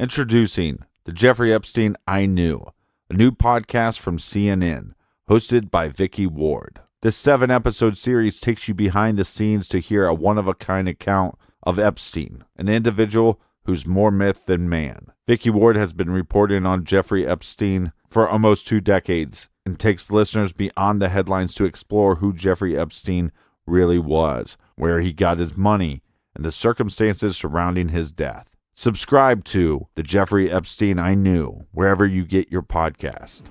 Introducing the Jeffrey Epstein I Knew, a new podcast from CNN, hosted by Vicky Ward. This 7-episode series takes you behind the scenes to hear a one-of-a-kind account of Epstein, an individual who's more myth than man. Vicky Ward has been reporting on Jeffrey Epstein for almost 2 decades and takes listeners beyond the headlines to explore who Jeffrey Epstein really was, where he got his money, and the circumstances surrounding his death. Subscribe to The Jeffrey Epstein I Knew, wherever you get your podcast.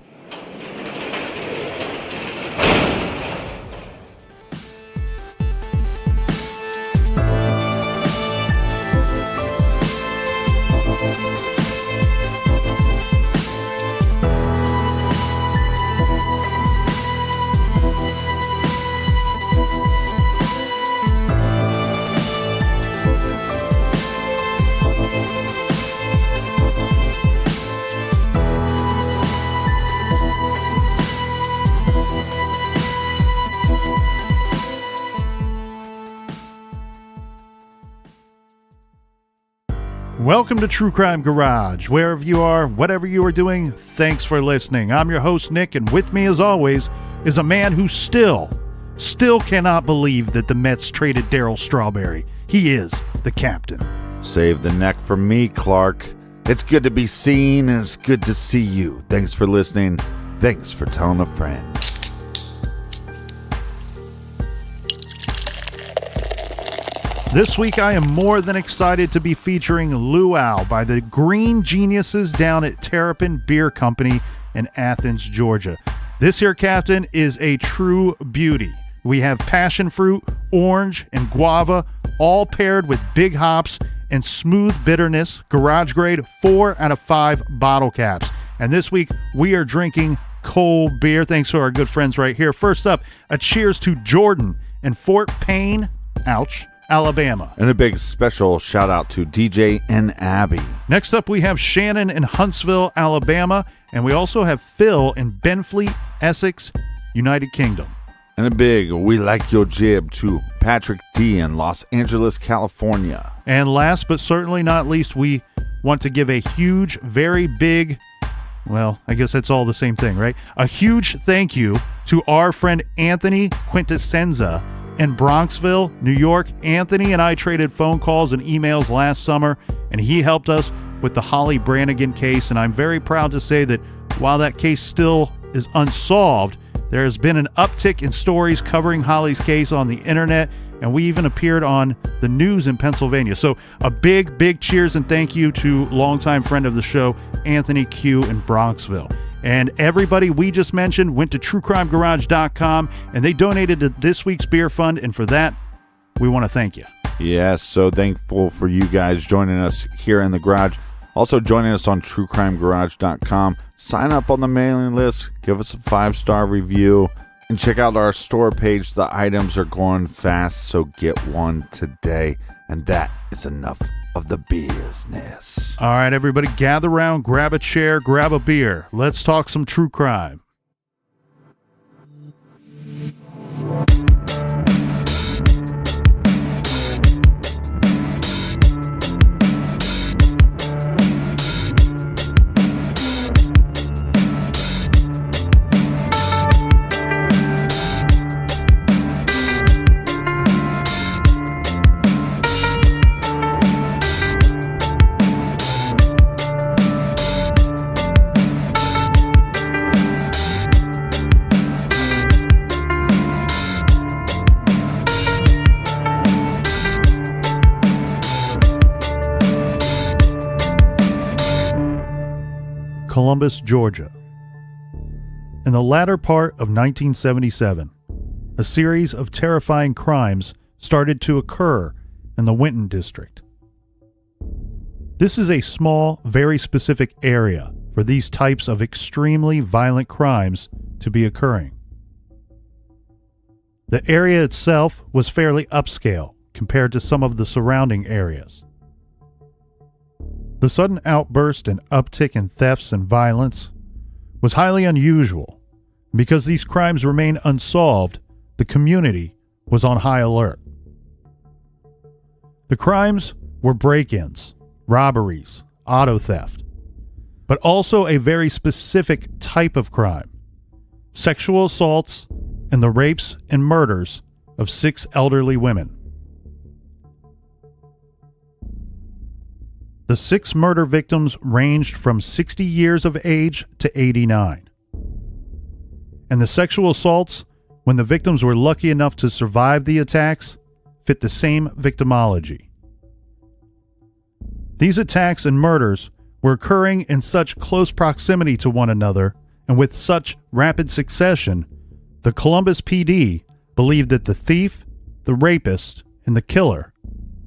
Welcome to True Crime Garage. Wherever you are, whatever you are doing, thanks for listening. I'm your host, Nick, and with me, as always, is a man who still cannot believe that the Mets traded Darryl Strawberry. He is the captain. Save the neck for me, Clark. It's good to be seen, and it's good to see you. Thanks for listening. Thanks for telling a friend. This week, I am more than excited to be featuring Luau by the Green Geniuses down at Terrapin Beer Company in Athens, Georgia. This here, Captain, is a true beauty. We have passion fruit, orange, and guava, all paired with big hops and smooth bitterness, garage grade 4 out of 5 bottle caps. And this week, we are drinking cold beer, thanks to our good friends right here. First up, a cheers to Jordan in Fort Payne, Alabama. And a big special shout out to DJ and Abby. Next up, we have Shannon in Huntsville, Alabama. And we also have Phil in Benfleet, Essex, United Kingdom. And a big we like your jib to Patrick D in Los Angeles, California. And last but certainly not least, we want to give a huge, very big, well, I guess that's all the same thing, right? A huge thank you to our friend Anthony Quintessenza in Bronxville, New York. Anthony and I traded phone calls and emails last summer, and he helped us with the Holly Brannigan case. And I'm very proud to say that while that case still is unsolved, there has been an uptick in stories covering Holly's case on the internet, and we even appeared on the news in Pennsylvania. So a big, big cheers and thank you to longtime friend of the show, Anthony Q in Bronxville. And everybody we just mentioned went to truecrimegarage.com, and they donated to this week's beer fund, and for that, we want to thank you. Yes, so thankful for you guys joining us here in the garage. Also joining us on truecrimegarage.com. Sign up on the mailing list, give us a 5-star review, and check out our store page. The items are going fast, so get one today. And that is enough of the business. All right, everybody, gather around, grab a chair, grab a beer. Let's talk some true crime. Columbus, Georgia. In the latter part of 1977, a series of terrifying crimes started to occur in the Winton district. This is a small, very specific area for these types of extremely violent crimes to be occurring. The area itself was fairly upscale compared to some of the surrounding areas. The sudden outburst and uptick in thefts and violence was highly unusual. Because these crimes remained unsolved, the community was on high alert. The crimes were break-ins, robberies, auto theft, but also a very specific type of crime: sexual assaults and the rapes and murders of 6 elderly women. The 6 murder victims ranged from 60 years of age to 89. And the sexual assaults, when the victims were lucky enough to survive the attacks, fit the same victimology. These attacks and murders were occurring in such close proximity to one another and with such rapid succession, the Columbus PD believed that the thief, the rapist, and the killer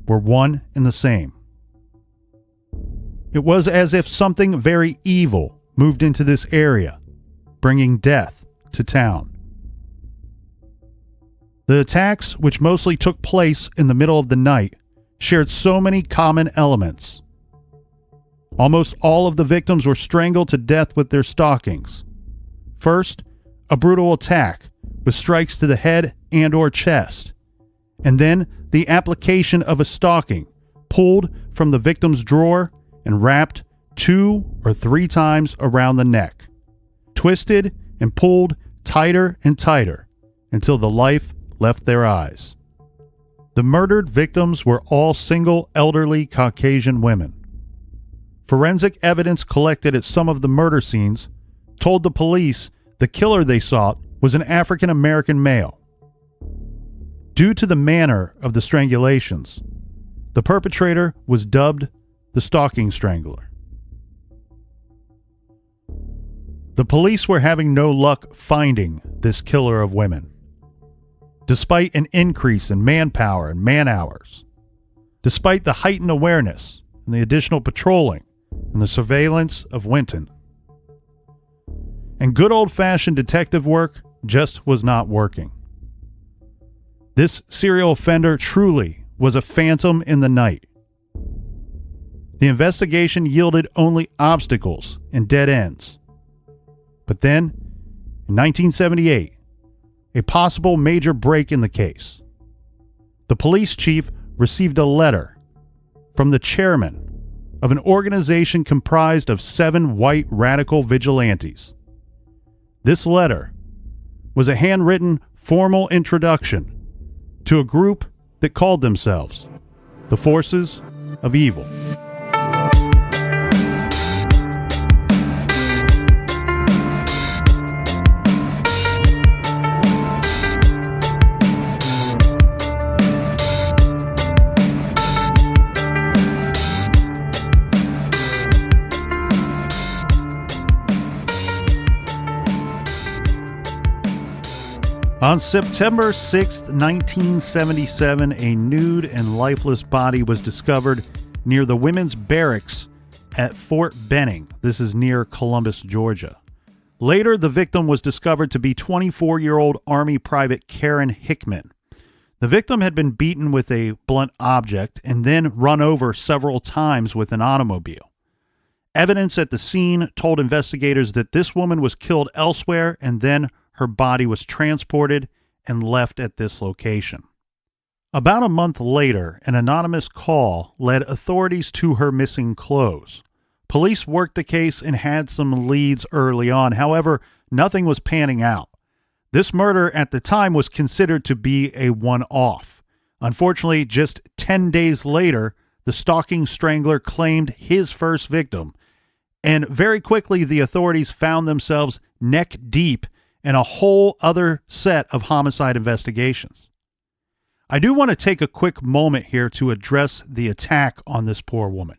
were one and the same. It was as if something very evil moved into this area, bringing death to town. The attacks, which mostly took place in the middle of the night, shared so many common elements. Almost all of the victims were strangled to death with their stockings. First, a brutal attack with strikes to the head and or chest, and then the application of a stocking pulled from the victim's drawer and wrapped 2 or 3 times around the neck, twisted and pulled tighter and tighter until the life left their eyes. The murdered victims were all single elderly Caucasian women. Forensic evidence collected at some of the murder scenes told the police the killer they sought was an African American male. Due to the manner of the strangulations, the perpetrator was dubbed the stalking strangler. The police were having no luck finding this killer of women, despite an increase in manpower and man-hours, despite the heightened awareness and the additional patrolling and the surveillance of Winton. And good old-fashioned detective work just was not working. This serial offender truly was a phantom in the night. The investigation yielded only obstacles and dead ends. But then, in 1978, a possible major break in the case. The police chief received a letter from the chairman of an organization comprised of 7 white radical vigilantes. This letter was a handwritten formal introduction to a group that called themselves the Forces of Evil. On September 6, 1977, a nude and lifeless body was discovered near the women's barracks at Fort Benning. This is near Columbus, Georgia. Later, the victim was discovered to be 24-year-old Army Private Karen Hickman. The victim had been beaten with a blunt object and then run over several times with an automobile. Evidence at the scene told investigators that this woman was killed elsewhere and then her body was transported and left at this location. About a month later, an anonymous call led authorities to her missing clothes. Police worked the case and had some leads early on. However, nothing was panning out. This murder at the time was considered to be a one-off. Unfortunately, just 10 days later, the stalking strangler claimed his first victim, and very quickly the authorities found themselves neck deep in a whole other set of homicide investigations. I do want to take a quick moment here to address the attack on this poor woman.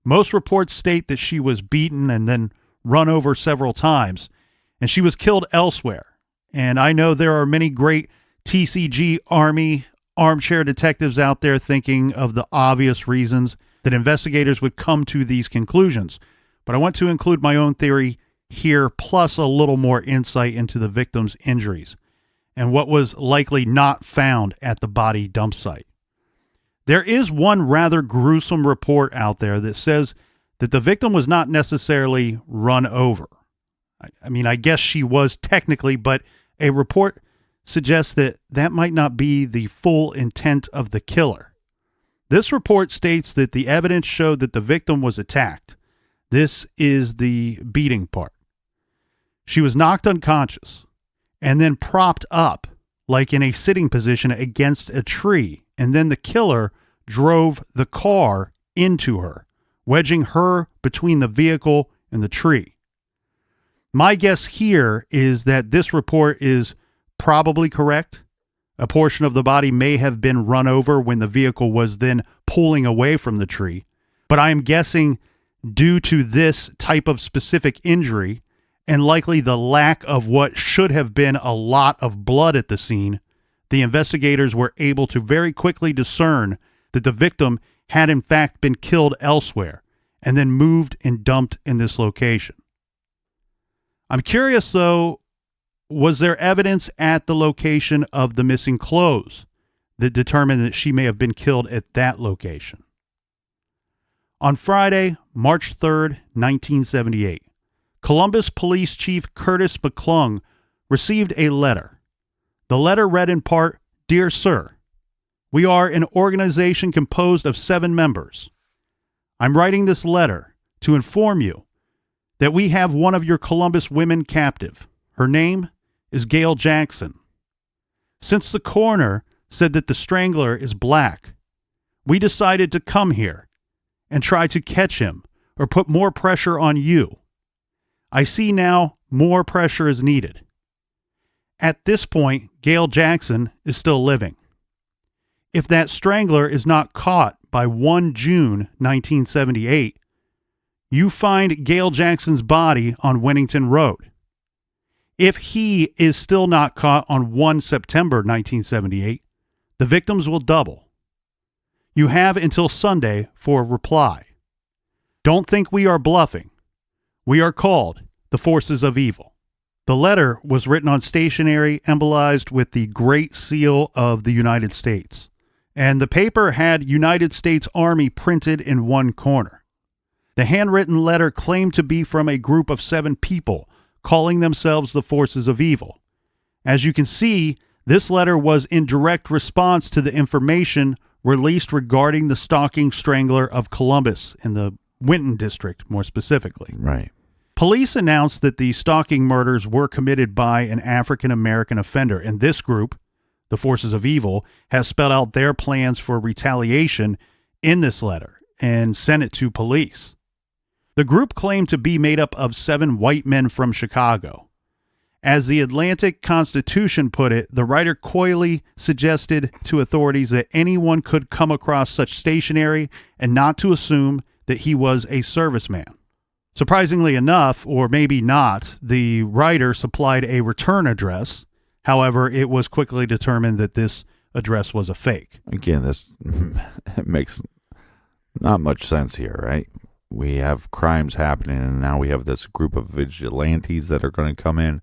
Most reports state that she was beaten and then run over several times, and she was killed elsewhere. And I know there are many great TCG Army armchair detectives out there thinking of the obvious reasons that investigators would come to these conclusions. But I want to include my own theory here, plus a little more insight into the victim's injuries and what was likely not found at the body dump site. There is one rather gruesome report out there that says that the victim was not necessarily run over. I mean, I guess she was technically, but a report suggests that that might not be the full intent of the killer. This report states that the evidence showed that the victim was attacked. This is the beating part. She was knocked unconscious and then propped up, like in a sitting position against a tree, and then the killer drove the car into her, wedging her between the vehicle and the tree. My guess here is that this report is probably correct. A portion of the body may have been run over when the vehicle was then pulling away from the tree, but I am guessing due to this type of specific injury and likely the lack of what should have been a lot of blood at the scene, the investigators were able to very quickly discern that the victim had in fact been killed elsewhere and then moved and dumped in this location. I'm curious though, was there evidence at the location of the missing clothes that determined that she may have been killed at that location? On Friday, March 3rd, 1978, Columbus Police Chief Curtis McClung received a letter. The letter read in part, "Dear Sir, we are an organization composed of 7 members. I'm writing this letter to inform you that we have one of your Columbus women captive. Her name is Gail Jackson. Since the coroner said that the strangler is black, we decided to come here and try to catch him or put more pressure on you. I see now more pressure is needed. At this point, Gail Jackson is still living. If that strangler is not caught by 1 June 1978, you find Gail Jackson's body on Winnington Road. If he is still not caught on 1 September 1978, the victims will double. You have until Sunday for a reply. Don't think we are bluffing. We are called the Forces of Evil." The letter was written on stationery embolized with the Great Seal of the United States, and the paper had United States Army printed in one corner. The handwritten letter claimed to be from a group of 7 people calling themselves the Forces of Evil. As you can see, this letter was in direct response to the information released regarding the stalking strangler of Columbus in the Winton district, more specifically. Right. Police announced that the stalking murders were committed by an African-American offender, and this group, the Forces of Evil, has spelled out their plans for retaliation in this letter and sent it to police. The group claimed to be made up of 7 white men from Chicago. As the Atlantic Constitution put it, the writer coyly suggested to authorities that anyone could come across such stationery and not to assume that he was a serviceman. Surprisingly enough, or maybe not, the writer supplied a return address. However, it was quickly determined that this address was a fake. Again, this it makes not much sense here, right? We have crimes happening, and now we have this group of vigilantes that are going to come in,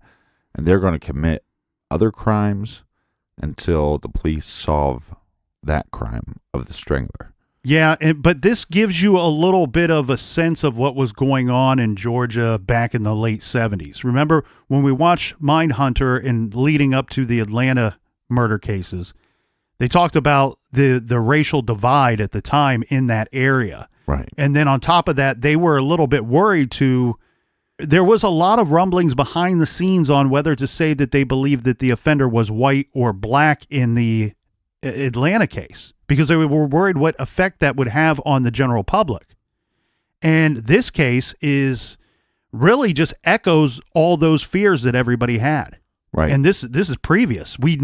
and they're going to commit other crimes until the police solve that crime of the strangler. Yeah, but this gives you a little bit of a sense of what was going on in Georgia back in the late 70s. Remember when we watched Mindhunter and leading up to the Atlanta murder cases, they talked about the racial divide at the time in that area. Right. And then on top of that, they were a little bit worried there was a lot of rumblings behind the scenes on whether to say that they believed that the offender was white or black in the Atlanta case, because they were worried what effect that would have on the general public. And this case is really just echoes all those fears that everybody had. Right. And this is previous. We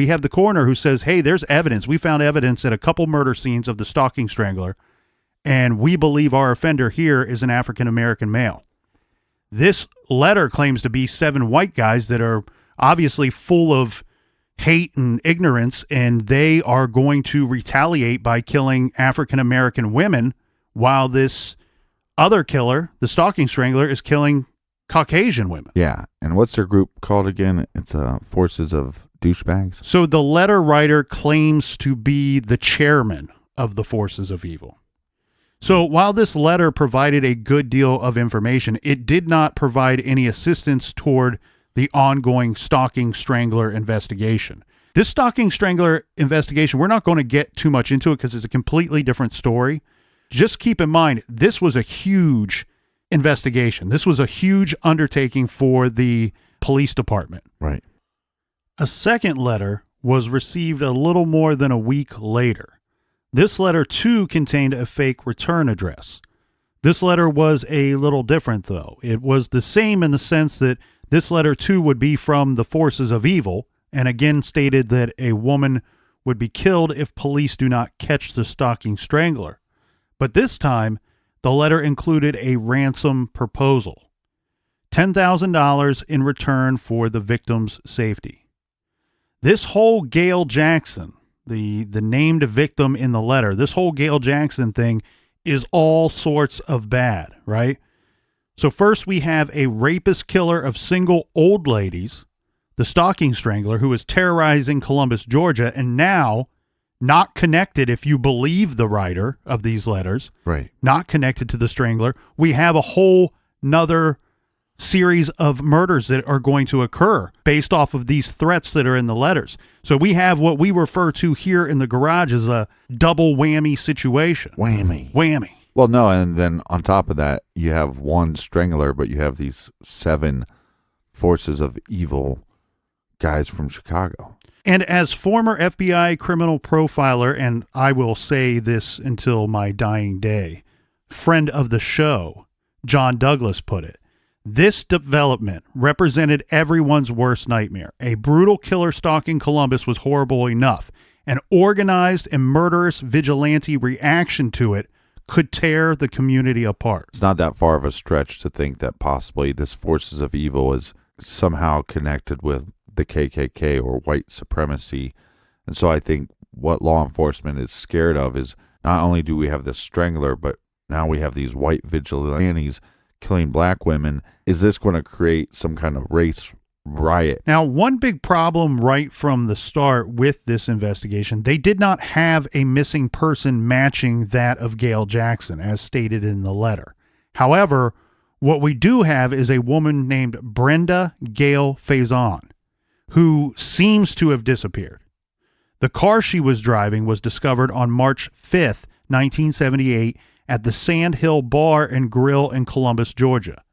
have the coroner who says, hey, there's evidence. We found evidence at a couple murder scenes of the stalking strangler, and we believe our offender here is an African-American male. This letter claims to be 7 white guys that are obviously full of hate and ignorance, and they are going to retaliate by killing African-American women, while this other killer, the stalking strangler, is killing Caucasian women. Yeah. And what's their group called again? It's Forces of Douchebags. So the letter writer claims to be the chairman of the Forces of Evil. So while this letter provided a good deal of information, it did not provide any assistance toward the ongoing stalking strangler investigation. This stalking strangler investigation, we're not going to get too much into it because it's a completely different story. Just keep in mind, this was a huge investigation. This was a huge undertaking for the police department. Right. A second letter was received a little more than a week later. This letter, too, contained a fake return address. This letter was a little different, though. It was the same in the sense that this letter, too, would be from the forces of evil, and again stated that a woman would be killed if police do not catch the stalking strangler. But this time, the letter included a ransom proposal, $10,000 in return for the victim's safety. This whole Gail Jackson, the named victim in the letter, this whole Gail Jackson thing is all sorts of bad, right? So first we have a rapist killer of single old ladies, the stalking strangler, who is terrorizing Columbus, Georgia, and now not connected, if you believe the writer of these letters, right, not connected to the strangler. We have a whole nother series of murders that are going to occur based off of these threats that are in the letters. So we have what we refer to here in the garage as a double whammy situation. Whammy. Well, no, and then on top of that, you have one strangler, but you have these 7 forces of evil guys from Chicago. And as former FBI criminal profiler, and I will say this until my dying day, friend of the show, John Douglas put it, this development represented everyone's worst nightmare. A brutal killer stalking Columbus was horrible enough. An organized and murderous vigilante reaction to it could tear the community apart. It's not that far of a stretch to think that possibly this forces of evil is somehow connected with the KKK or white supremacy. And so I think what law enforcement is scared of is not only do we have this strangler, but now we have these white vigilantes killing black women. Is this going to create some kind of race riot? Now, one big problem right from the start with this investigation, they did not have a missing person matching that of Gail Jackson, as stated in the letter. However, what we do have is a woman named Brenda Gail Faison, who seems to have disappeared. The car she was driving was discovered on March 5th, 1978, at the Sand Hill Bar and Grill in Columbus, Georgia.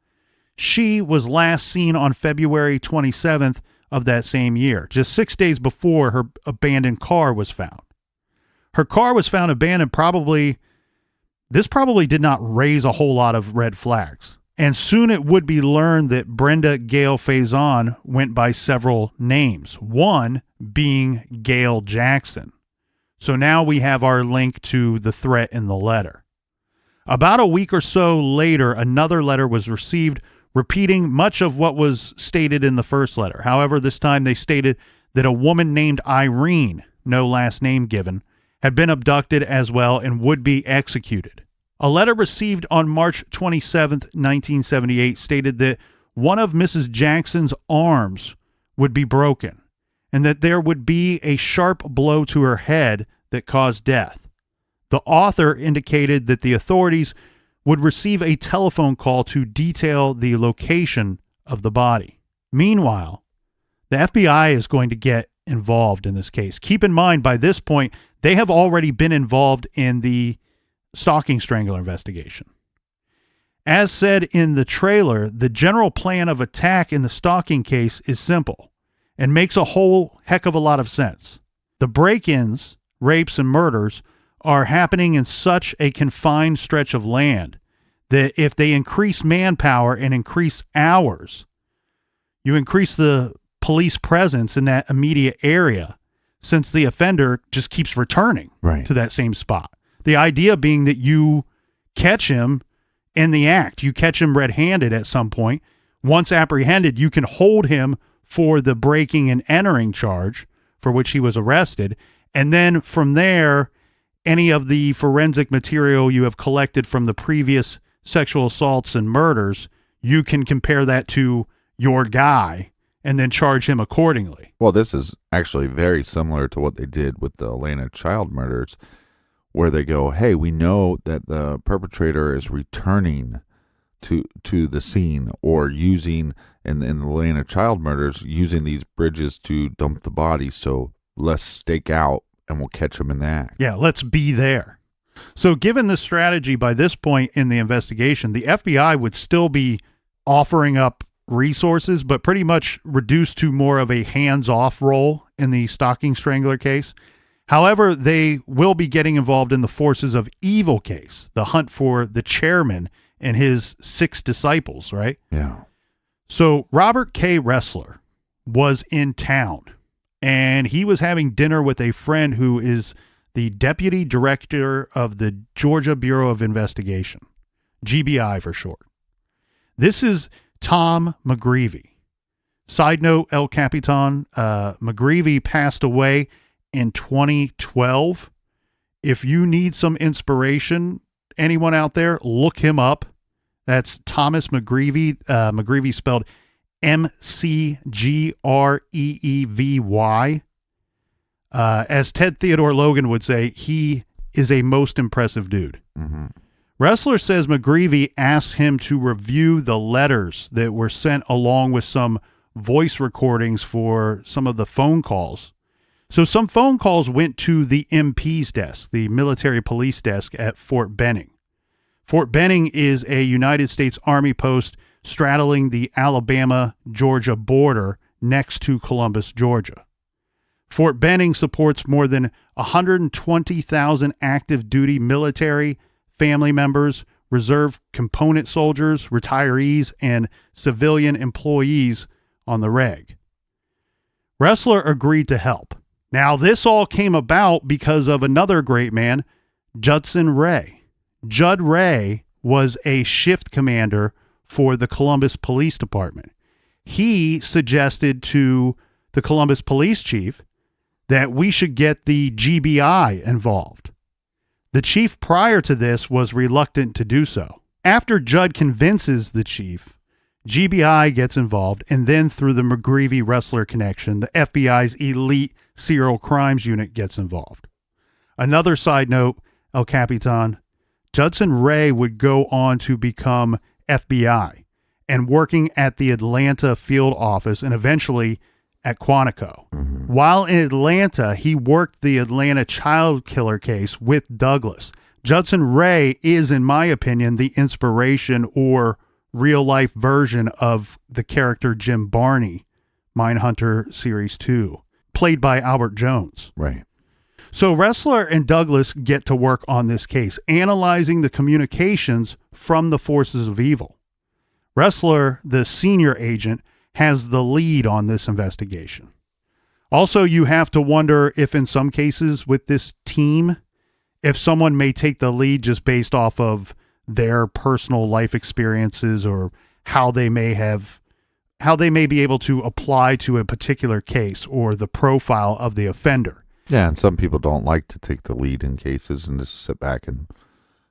She was last seen on February 27th of that same year, just 6 days before her abandoned car was found. Her car was found abandoned. This probably did not raise a whole lot of red flags. And soon it would be learned that Brenda Gail Faison went by several names, one being Gail Jackson. So now we have our link to the threat in the letter. About a week or so later, another letter was received repeating much of what was stated in the first letter. However, this time they stated that a woman named Irene, no last name given, had been abducted as well and would be executed. A letter received on March 27th, 1978 stated that one of Mrs. Jackson's arms would be broken and that there would be a sharp blow to her head that caused death. The author indicated that the authorities would receive a telephone call to detail the location of the body. Meanwhile, the FBI is going to get involved in this case. Keep in mind, by this point, they have already been involved in the stalking strangler investigation. As said in the trailer, the general plan of attack in the stalking case is simple and makes a whole heck of a lot of sense. The break-ins, rapes, and murders are happening in such a confined stretch of land that if they increase manpower and increase hours, you increase the police presence in that immediate area, since the offender just keeps returning to that same spot. The idea being that you catch him in the act. You catch him red-handed at some point. Once apprehended, you can hold him for the breaking and entering charge for which he was arrested. And then from there, any of the forensic material you have collected from the previous sexual assaults and murders, you can compare that to your guy and then charge him accordingly. Well, this is actually very similar to what they did with the Atlanta child murders, where they go, hey, we know that the perpetrator is returning to the scene, or using, in the Atlanta child murders, using these bridges to dump the body. So Let's stake out and we'll catch them in the act. Yeah, let's be there. So given this strategy by this point in the investigation, the FBI would still be offering up resources, but pretty much reduced to more of a hands-off role in the stalking strangler case. However, they will be getting involved in the forces of evil case, the hunt for the chairman and his 6 disciples, right? Yeah. So Robert K. Ressler was in town, and he was having dinner with a friend who is the deputy director of the Georgia Bureau of Investigation, GBI for short. This is Tom McGreevy. Side note, El Capitan, McGreevy passed away in 2012. If you need some inspiration, anyone out there, look him up. That's Thomas McGreevy. McGreevy spelled McGreevy. As Ted Theodore Logan would say, he is a most impressive dude. Mm-hmm. Ressler says McGreevy asked him to review the letters that were sent along with some voice recordings for some of the phone calls. So some phone calls went to the MP's desk, the military police desk at Fort Benning. Fort Benning is a United States Army post straddling the Alabama-Georgia border next to Columbus, Georgia. Fort Benning supports more than 120,000 active duty military, family members, reserve component soldiers, retirees, and civilian employees on the reg. Ressler agreed to help. Now, this all came about because of another great man, Judson Ray. Judd Ray was a shift commander for the Columbus Police Department. He suggested to the Columbus Police Chief that we should get the GBI involved. The chief prior to this was reluctant to do so. After Judd convinces the chief, GBI gets involved, and then through the McGreevy-Ressler connection, the FBI's elite serial crimes unit gets involved. Another side note, El Capitan, Judson Ray would go on to become FBI and working at the Atlanta field office and eventually at Quantico. Mm-hmm. While in Atlanta, he worked the Atlanta child killer case with Douglas. Judson Ray is, in my opinion, the inspiration or real-life version of the character Jim Barney, Mindhunter Series 2, played by Albert Jones. Right. So Ressler and Douglas get to work on this case, analyzing the communications from the forces of evil. Ressler, the senior agent, has the lead on this investigation. Also, you have to wonder if in some cases with this team, if someone may take the lead just based off of their personal life experiences or how they may be able to apply to a particular case or the profile of the offender. Yeah, and some people don't like to take the lead in cases and just sit back and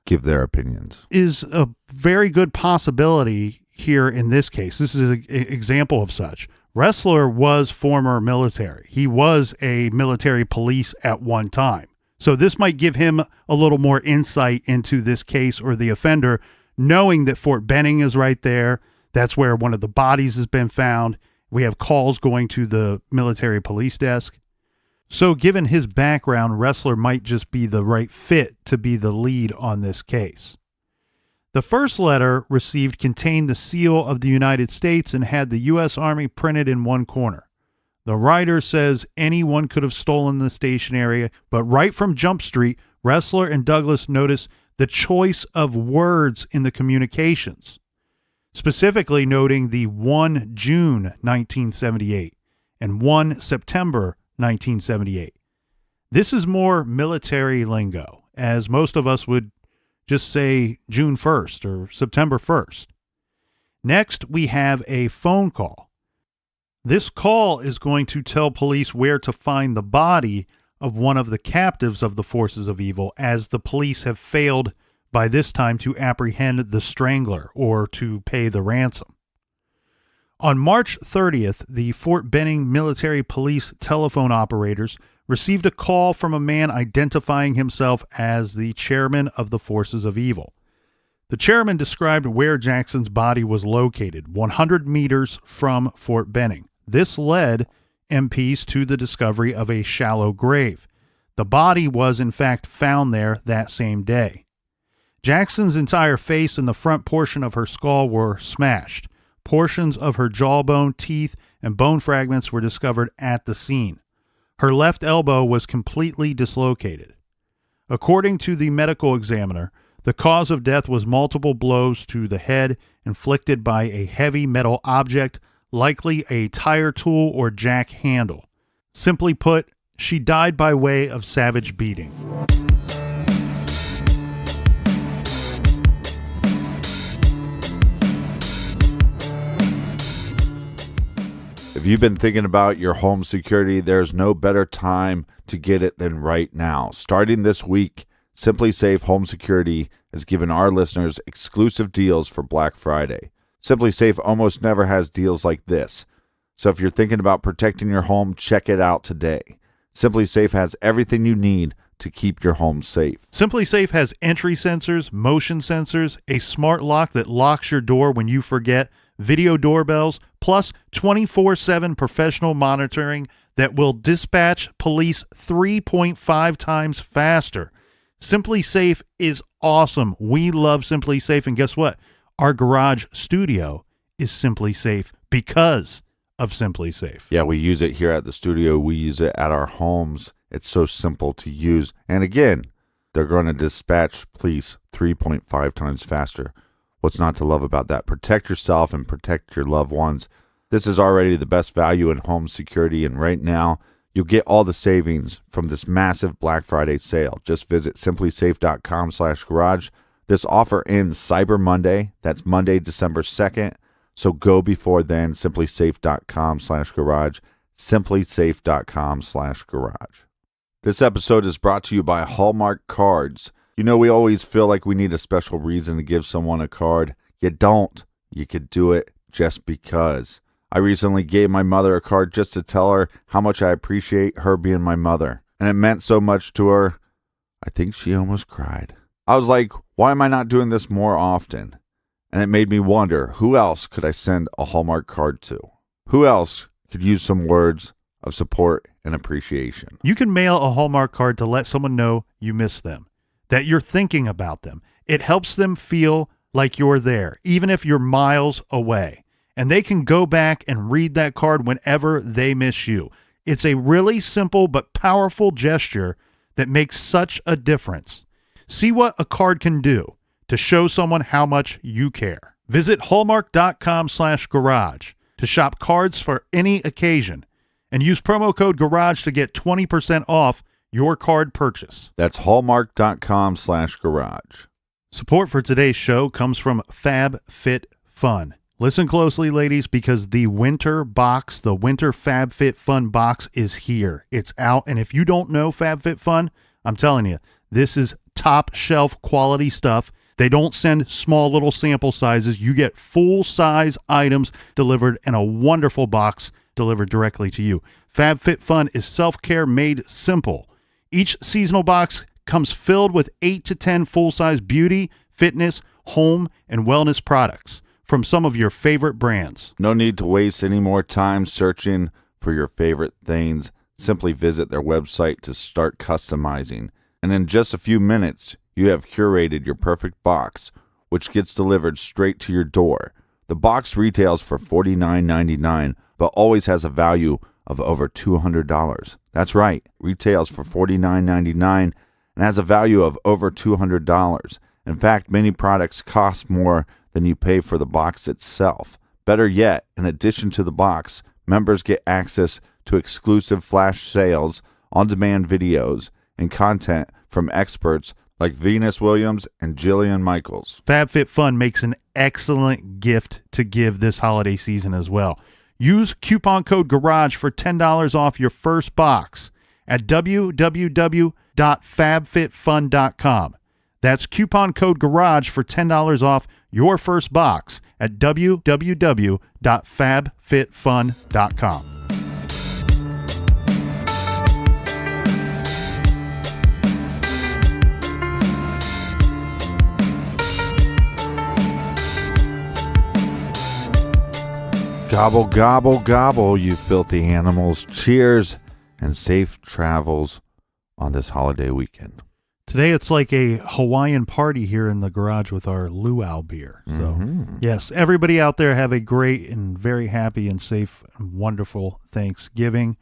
give their opinions. Is a very good possibility here in this case. This is an example of such. Ressler was former military. He was a military police at one time. So this might give him a little more insight into this case or the offender, knowing that Fort Benning is right there. That's where one of the bodies has been found. We have calls going to the military police desk. So given his background, Ressler might just be the right fit to be the lead on this case. The first letter received contained the seal of the United States and had the U.S. Army printed in one corner. The writer says anyone could have stolen the station area, but right from Jump Street, Ressler and Douglas notice the choice of words in the communications, specifically noting the 1 June 1978 and 1 September 1978. This is more military lingo, as most of us would just say June 1st or September 1st. Next, we have a phone call. This call is going to tell police where to find the body of one of the captives of the forces of evil, as the police have failed by this time to apprehend the strangler or to pay the ransom. On March 30th, the Fort Benning military police telephone operators received a call from a man identifying himself as the chairman of the forces of evil. The chairman described where Jackson's body was located, 100 meters from Fort Benning. This led MPs to the discovery of a shallow grave. The body was, in fact, found there that same day. Jackson's entire face and the front portion of her skull were smashed. Portions of her jawbone, teeth, and bone fragments were discovered at the scene. Her left elbow was completely dislocated. According to the medical examiner, the cause of death was multiple blows to the head inflicted by a heavy metal object, likely a tire tool or jack handle. Simply put, she died by way of savage beating. If you've been thinking about your home security, there's no better time to get it than right now. Starting this week, Simply Safe Home Security has given our listeners exclusive deals for Black Friday. Simply Safe almost never has deals like this. So if you're thinking about protecting your home, check it out today. Simply Safe has everything you need to keep your home safe. Simply Safe has entry sensors, motion sensors, a smart lock that locks your door when you forget, video doorbells, plus 24/7 professional monitoring that will dispatch police 3.5 times faster. Simply Safe is awesome. We love Simply Safe, and guess what? Our garage studio is Simply Safe because of Simply Safe. Yeah, we use it here at the studio. We use it at our homes. It's so simple to use. And again, they're going to dispatch police 3.5 times faster. What's not to love about that? Protect yourself and protect your loved ones. This is already the best value in home security, and right now, you'll get all the savings from this massive Black Friday sale. Just visit simplysafe.com/garage. This offer ends Cyber Monday. That's Monday, December 2nd. So go before then, simplysafe.com/garage, simplysafe.com/garage. This episode is brought to you by Hallmark Cards. You know, we always feel like we need a special reason to give someone a card. You don't. You could do it just because. I recently gave my mother a card just to tell her how much I appreciate her being my mother. And it meant so much to her, I think she almost cried. I was like, why am I not doing this more often? And it made me wonder, who else could I send a Hallmark card to? Who else could use some words of support and appreciation? You can mail a Hallmark card to let someone know you miss them, that you're thinking about them. It helps them feel like you're there, even if you're miles away. And they can go back and read that card whenever they miss you. It's a really simple but powerful gesture that makes such a difference. See what a card can do to show someone how much you care. Visit hallmark.com/garage to shop cards for any occasion and use promo code GARAGE to get 20% off your card purchase. That's hallmark.com/garage. Support for today's show comes from FabFitFun. Listen closely, ladies, because the winter box, the winter FabFitFun box is here. It's out, and if you don't know FabFitFun, I'm telling you, this is top shelf quality stuff. They don't send small little sample sizes. You get full-size items delivered in a wonderful box delivered directly to you. FabFitFun is self-care made simple. Each seasonal box comes filled with 8 to 10 full-size beauty, fitness, home, and wellness products from some of your favorite brands. No need to waste any more time searching for your favorite things. Simply visit their website to start customizing. And in just a few minutes, you have curated your perfect box, which gets delivered straight to your door. The box retails for $49.99, but always has a value of over $200. That's right, retails for $49.99 and has a value of over $200. In fact, many products cost more than you pay for the box itself. Better yet, in addition to the box, members get access to exclusive flash sales, on-demand videos, and content from experts like Venus Williams and Jillian Michaels. FabFitFun makes an excellent gift to give this holiday season as well. Use coupon code GARAGE for $10 off your first box at www.fabfitfun.com. That's coupon code GARAGE for $10 off your first box at www.fabfitfun.com. Gobble, gobble, gobble, you filthy animals. Cheers and safe travels on this holiday weekend. Today it's like a Hawaiian party here in the garage with our Luau beer. So, yes, everybody out there have a great and very happy and safe and wonderful Thanksgiving.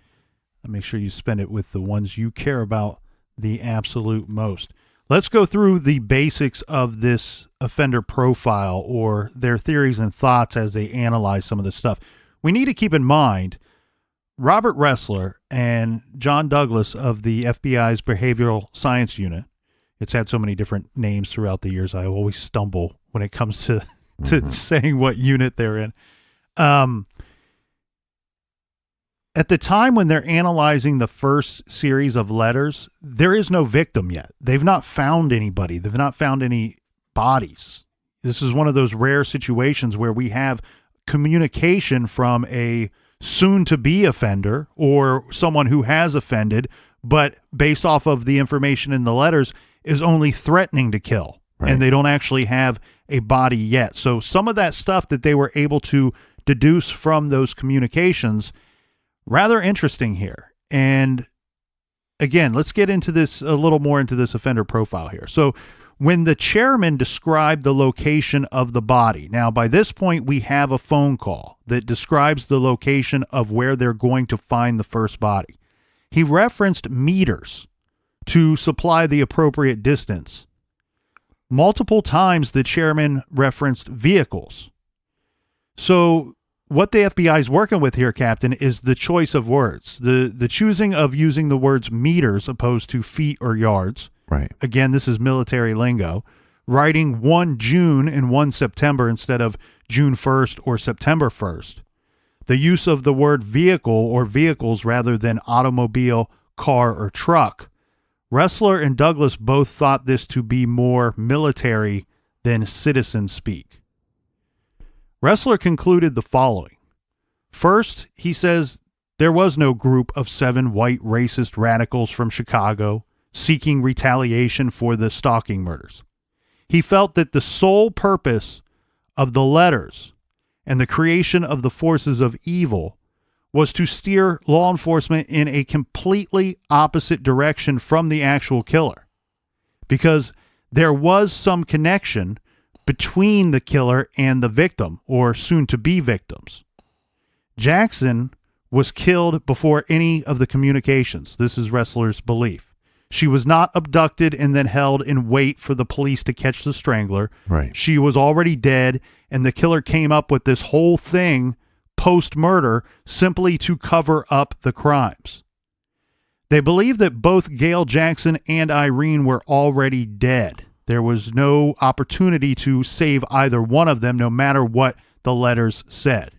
And make sure you spend it with the ones you care about the absolute most. Let's go through the basics of this offender profile or their theories and thoughts as they analyze some of this stuff. We need to keep in mind Robert Ressler and John Douglas of the FBI's Behavioral Science Unit. It's had so many different names throughout the years. I always stumble when it comes to saying what unit they're in. At the time when they're analyzing the first series of letters, there is no victim yet. They've not found anybody. They've not found any bodies. This is one of those rare situations where we have communication from a soon-to-be offender or someone who has offended, but based off of the information in the letters is only threatening to kill. Right. And they don't actually have a body yet. So some of that stuff that they were able to deduce from those communications, rather interesting here. And again, let's get into this a little more into this offender profile here. So when the chairman described the location of the body, now by this point we have a phone call that describes the location of where they're going to find the first body. He referenced meters to supply the appropriate distance. Multiple times the chairman referenced vehicles. So what the FBI is working with here, Captain, is the choice of words. The choosing of using the words meters opposed to feet or yards. Right. Again, this is military lingo. Writing 1 June and 1 September instead of June 1st or September 1st. The use of the word vehicle or vehicles rather than automobile, car, or truck. Ressler and Douglas both thought this to be more military than citizen speak. Ressler concluded the following. First, he says there was no group of 7 white racist radicals from Chicago seeking retaliation for the stalking murders. He felt that the sole purpose of the letters and the creation of the forces of evil was to steer law enforcement in a completely opposite direction from the actual killer, because there was some connection between the killer and the victim or soon-to-be victims. Jackson was killed before any of the communications. This is Ressler's belief. She was not abducted and then held in wait for the police to catch the strangler. Right. She was already dead, and the killer came up with this whole thing post-murder simply to cover up the crimes. They believe that both Gail Jackson and Irene were already dead. There was no opportunity to save either one of them, no matter what the letters said.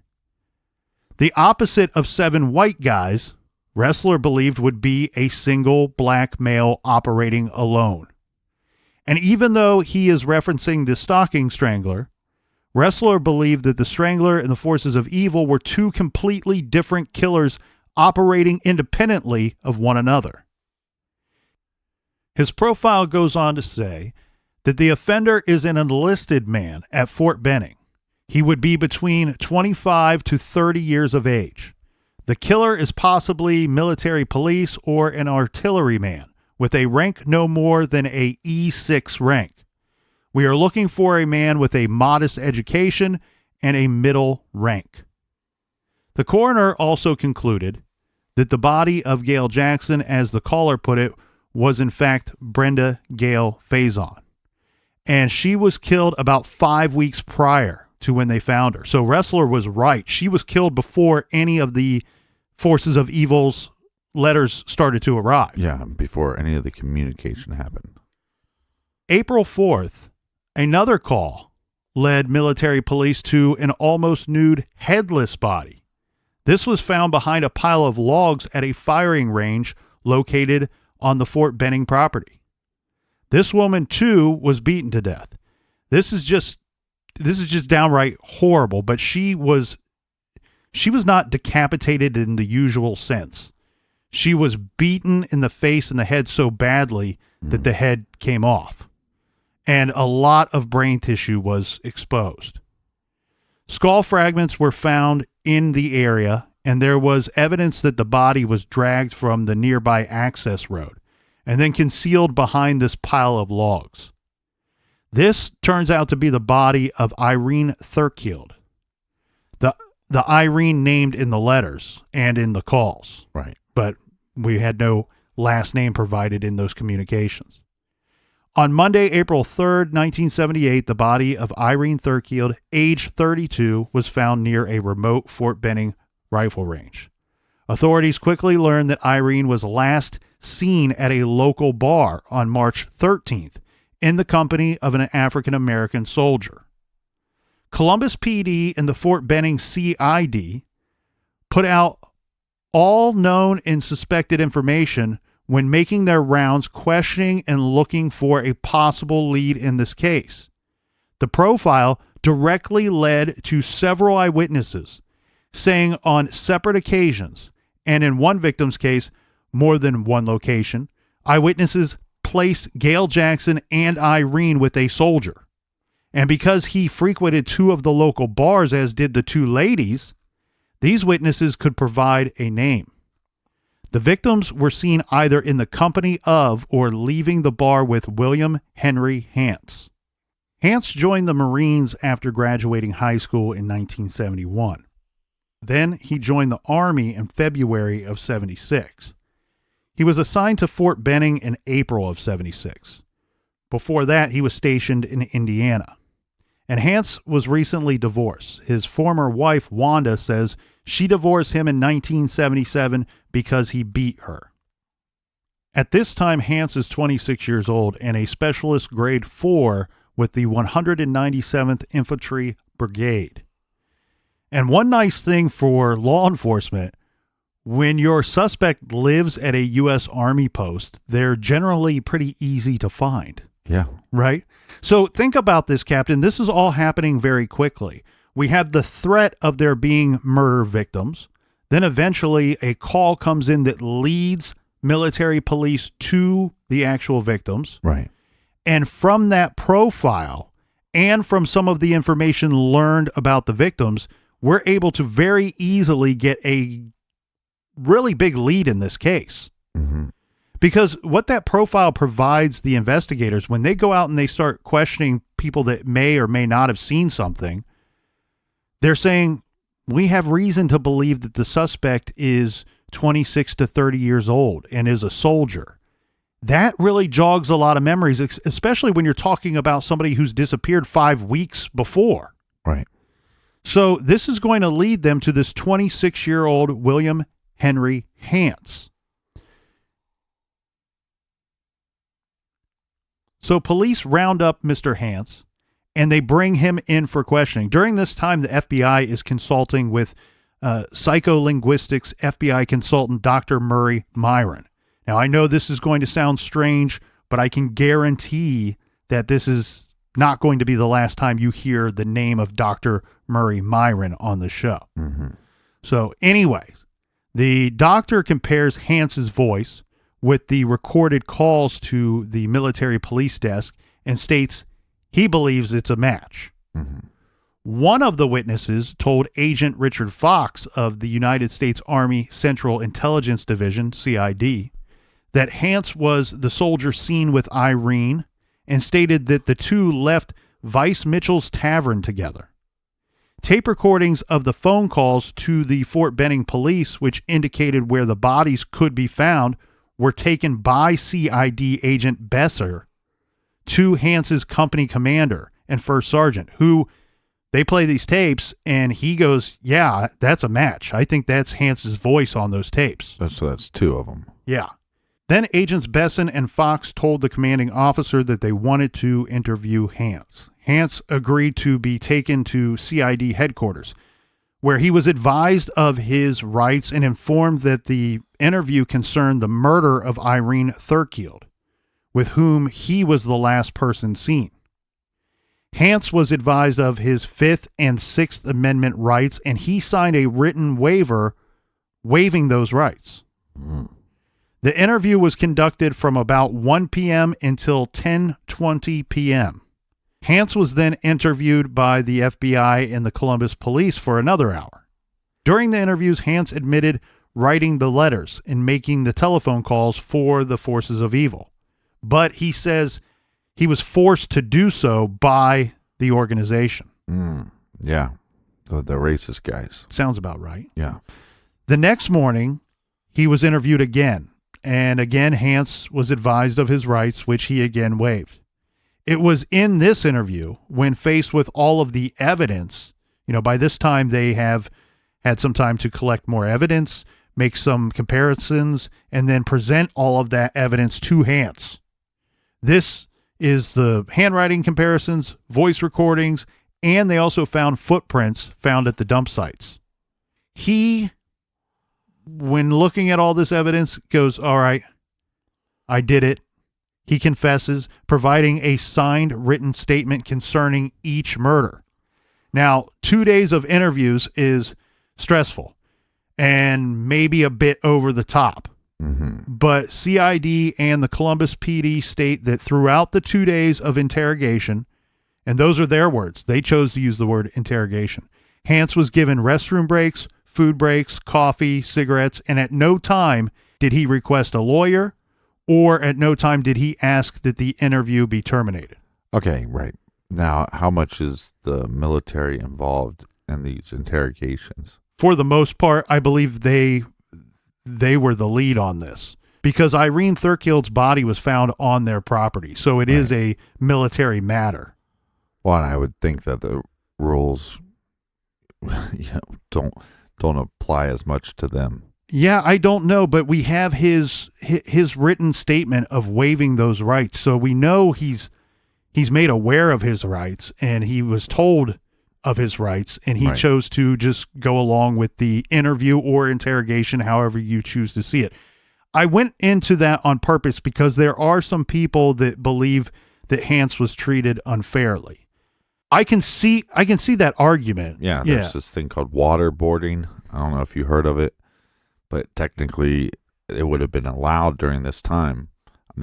The opposite of 7 white guys, Ressler believed would be a single black male operating alone. And even though he is referencing the stalking strangler, Ressler believed that the strangler and the forces of evil were 2 completely different killers operating independently of one another. His profile goes on to say that the offender is an enlisted man at Fort Benning. He would be between 25 to 30 years of age. The killer is possibly military police or an artilleryman with a rank no more than a E6 rank. We are looking for a man with a modest education and a middle rank. The coroner also concluded that the body of Gail Jackson, as the caller put it, was in fact Brenda Gail Faison. And she was killed about 5 weeks prior to when they found her. So Ressler was right. She was killed before any of the forces of evil's letters started to arrive. Yeah, before any of the communication happened. April 4th, another call led military police to an almost nude, headless body. This was found behind a pile of logs at a firing range located on the Fort Benning property. This woman, too, was beaten to death. This is just downright horrible, but she was not decapitated in the usual sense. She was beaten in the face and the head so badly that the head came off, and a lot of brain tissue was exposed. Skull fragments were found in the area, and there was evidence that the body was dragged from the nearby access road and then concealed behind this pile of logs. This turns out to be the body of Irene Thurkield, the Irene named in the letters and in the calls. Right. But we had no last name provided in those communications. On Monday, April 3rd, 1978, the body of Irene Thurkield, age 32, was found near a remote Fort Benning rifle range. Authorities quickly learned that Irene was last seen at a local bar on March 13th in the company of an African-American soldier. Columbus PD and the Fort Benning CID put out all known and suspected information when making their rounds, questioning and looking for a possible lead in this case. The profile directly led to several eyewitnesses saying on separate occasions, and in one victim's case, more than one location, eyewitnesses placed Gail Jackson and Irene with a soldier. And because he frequented two of the local bars, as did the two ladies, these witnesses could provide a name. The victims were seen either in the company of or leaving the bar with William Henry Hance. Hance joined the Marines after graduating high school in 1971. Then he joined the Army in February of 76. He was assigned to Fort Benning in April of 76. Before that, he was stationed in Indiana. And Hance was recently divorced. His former wife, Wanda, says she divorced him in 1977 because he beat her. At this time, Hance is 26 years old and a specialist grade 4 with the 197th Infantry Brigade. And one nice thing for law enforcement, when your suspect lives at a U.S. Army post, they're generally pretty easy to find. Yeah. Right? So think about this, Captain. This is all happening very quickly. We have the threat of there being murder victims. Then eventually a call comes in that leads military police to the actual victims. Right. And from that profile and from some of the information learned about the victims, we're able to very easily get a really big lead in this case. Mm-hmm. Because what that profile provides the investigators, when they go out and they start questioning people that may or may not have seen something, they're saying, we have reason to believe that the suspect is 26 to 30 years old and is a soldier. That really jogs a lot of memories, especially when you're talking about somebody who's disappeared 5 weeks before. Right. So this is going to lead them to this 26-year-old William Henry Hance. So police round up Mr. Hance, and they bring him in for questioning. During this time, the FBI is consulting with psycholinguistics FBI consultant Dr. Murray Myron. Now, I know this is going to sound strange, but I can guarantee that this is not going to be the last time you hear the name of Dr. Murray Myron on the show. Mm-hmm. So anyways, the doctor compares Hance's voice with the recorded calls to the military police desk and states he believes it's a match. Mm-hmm. One of the witnesses told Agent Richard Fox of the United States Army Central Intelligence Division, CID, that Hance was the soldier seen with Irene and stated that the two left Vice Mitchell's Tavern together. Tape recordings of the phone calls to the Fort Benning police, which indicated where the bodies could be found, were taken by CID agent Besser to Hance's company commander and first sergeant, who they play these tapes and he goes, yeah, that's a match. I think that's Hance's voice on those tapes. So that's two of them. Yeah. Then agents Besson and Fox told the commanding officer that they wanted to interview Hance. Hance agreed to be taken to CID headquarters, where he was advised of his rights and informed that the interview concerned the murder of Irene Thurkield, with whom he was the last person seen. Hance was advised of his Fifth and Sixth Amendment rights, and he signed a written waiver waiving those rights. Mm. The interview was conducted from about 1 p.m. until 10:20 p.m. Hance was then interviewed by the FBI and the Columbus police for another hour. During the interviews, Hance admitted writing the letters and making the telephone calls for the forces of evil. But he says he was forced to do so by the organization. Yeah. The racist guys. Sounds about right. Yeah. The next morning, he was interviewed again. And again, Hance was advised of his rights, which he again waived. It was in this interview, when faced with all of the evidence, by this time they have had some time to collect more evidence, make some comparisons, and then present all of that evidence to Hance. This is the handwriting comparisons, voice recordings, and they also found footprints found at the dump sites. He, when looking at all this evidence, goes, all right, I did it. He confesses, providing a signed written statement concerning each murder. Now, 2 days of interviews is stressful and maybe a bit over the top. But CID and the Columbus PD state that throughout the 2 days of interrogation, and those are their words, they chose to use the word interrogation, Hance was given restroom breaks, food breaks, coffee, cigarettes, and at no time did he request a lawyer, or at no time did he ask that the interview be terminated. Okay, right. Now, how much is the military involved in these interrogations? For the most part, I believe they were the lead on this, because Irene Thurkild's body was found on their property, so it is a military matter. Well, and I would think that the rules don't apply as much to them. Yeah, I don't know, but we have his written statement of waiving those rights, so we know he's made aware of his rights, and he was told of his rights, and he chose to just go along with the interview or interrogation, however you choose to see it. I went into that on purpose because there are some people that believe that Hance was treated unfairly. I can see that argument. Yeah, there's this thing called waterboarding. I don't know if you heard of it, but technically it would have been allowed during this time.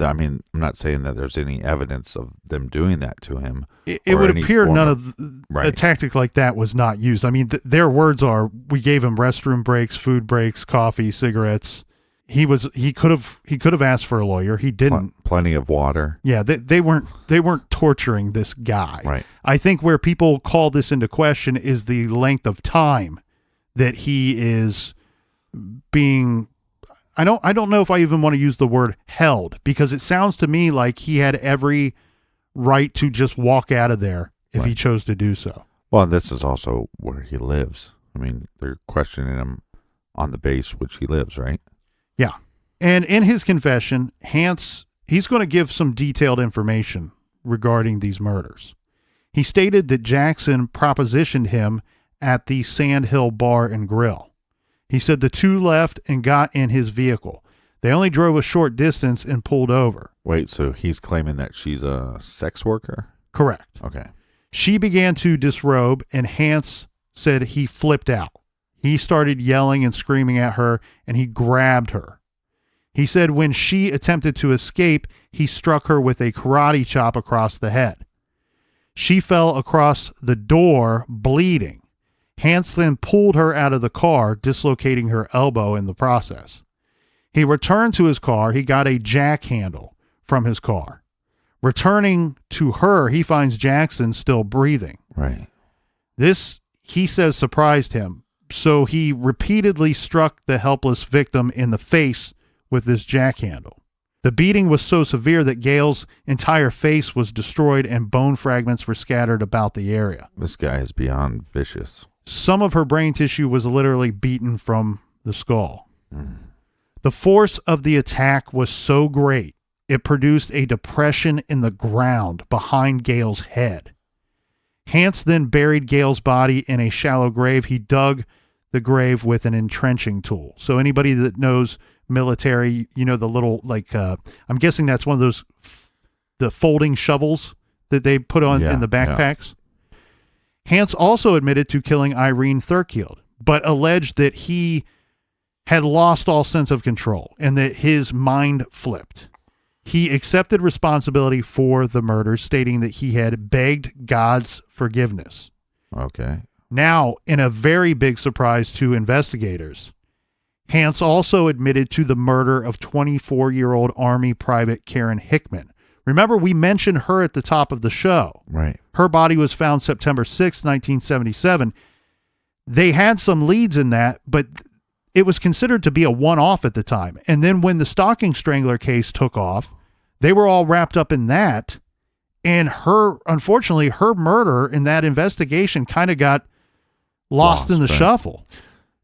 I mean, I'm not saying that there's any evidence of them doing that to him. It would appear none of a tactic like that was not used. I mean, their words are, we gave him restroom breaks, food breaks, coffee, cigarettes. He could have asked for a lawyer. He didn't. Plenty of water. Yeah, they weren't torturing this guy. Right. I think where people call this into question is the length of time that he is being. I don't know if I even want to use the word held, because it sounds to me like he had every right to just walk out of there if he chose to do so. Well, and this is also where he lives. I mean, they're questioning him on the base which he lives, right? Yeah. And in his confession, Hance, he's going to give some detailed information regarding these murders. He stated that Jackson propositioned him at the Sand Hill Bar and Grill. He said the two left and got in his vehicle. They only drove a short distance and pulled over. Wait, so he's claiming that she's a sex worker? Correct. Okay. She began to disrobe, and Hance said he flipped out. He started yelling and screaming at her, and he grabbed her. He said when she attempted to escape, he struck her with a karate chop across the head. She fell across the door, bleeding. Hance then pulled her out of the car, dislocating her elbow in the process. He returned to his car. He got a jack handle from his car. Returning to her, he finds Jackson still breathing. Right. This, he says, surprised him. So he repeatedly struck the helpless victim in the face with this jack handle. The beating was so severe that Gail's entire face was destroyed and bone fragments were scattered about the area. This guy is beyond vicious. Some of her brain tissue was literally beaten from the skull. The force of the attack was so great, it produced a depression in the ground behind Gail's head. Hance then buried Gail's body in a shallow grave. He dug the grave with an entrenching tool. So anybody that knows military, the little, I'm guessing that's one of those, the folding shovels that they put on in the backpacks. Yeah. Hance also admitted to killing Irene Thurkield, but alleged that he had lost all sense of control and that his mind flipped. He accepted responsibility for the murders, stating that he had begged God's forgiveness. Okay. Now, in a very big surprise to investigators, Hance also admitted to the murder of 24-year-old Army Private Karen Hickman. Remember, we mentioned her at the top of the show. Right. Her body was found September 6, 1977. They had some leads in that, but it was considered to be a one-off at the time. And then when the stalking strangler case took off, they were all wrapped up in that. And unfortunately, her murder in that investigation kind of got lost in the shuffle.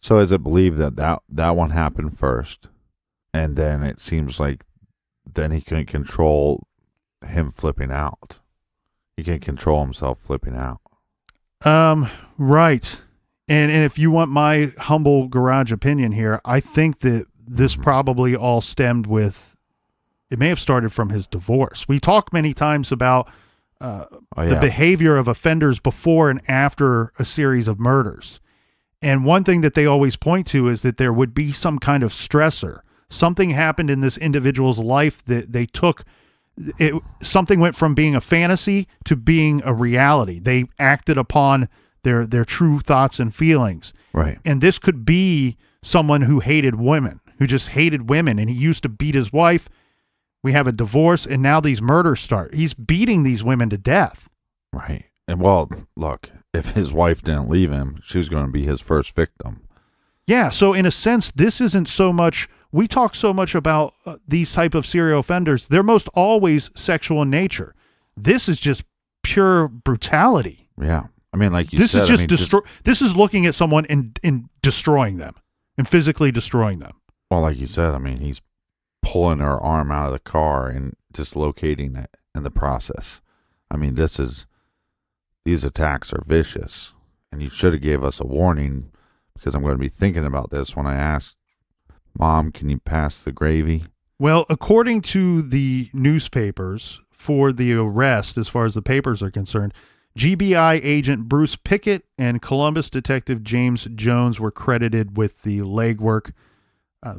So is it believed that one happened first, and then it seems like then he couldn't control him flipping out. He can't control himself flipping out. Right. And if you want my humble garage opinion here, I think that this probably all stemmed with, it may have started from his divorce. We talk many times about the behavior of offenders before and after a series of murders. And one thing that they always point to is that there would be some kind of stressor. Something happened in this individual's life that they took. Something went from being a fantasy to being a reality. They acted upon their true thoughts and feelings. Right. And this could be someone who hated women, who just hated women, and he used to beat his wife. We have a divorce, and now these murders start. He's beating these women to death. Right. And well, look, if his wife didn't leave him, she was going to be his first victim. Yeah. So in a sense, this isn't so much, we talk so much about these type of serial offenders. They're most always sexual in nature. This is just pure brutality. Yeah. I mean, like you this said, is just this is looking at someone and destroying them and physically destroying them. Well, like you said, I mean, he's pulling her arm out of the car and dislocating it in the process. I mean, these attacks are vicious, and you should have gave us a warning, because I'm going to be thinking about this when I ask, Mom, can you pass the gravy? Well, according to the newspapers, for the arrest, as far as the papers are concerned, GBI agent Bruce Pickett and Columbus detective James Jones were credited with the legwork,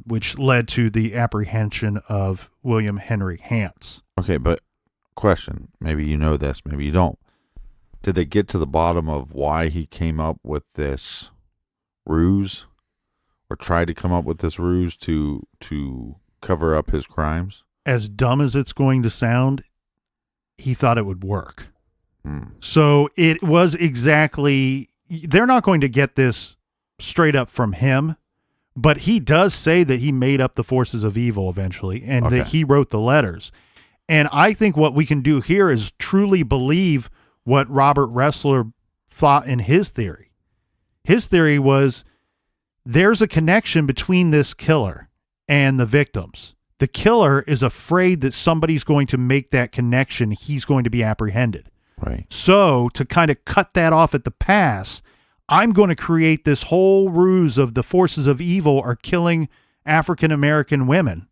which led to the apprehension of William Henry Hance. Okay, but question, maybe you know this, maybe you don't. Did they get to the bottom of why he came up with this ruse, or tried to come up with this ruse to cover up his crimes? As dumb as it's going to sound, he thought it would work. So it was exactly, they're not going to get this straight up from him, but he does say that he made up the forces of evil eventually, and that he wrote the letters. And I think what we can do here is truly believe what Robert Ressler thought in his theory. His theory was there's a connection between this killer and the victims. The killer is afraid that somebody's going to make that connection. He's going to be apprehended. Right. So to kind of cut that off at the pass, I'm going to create this whole ruse of the forces of evil are killing African-American women.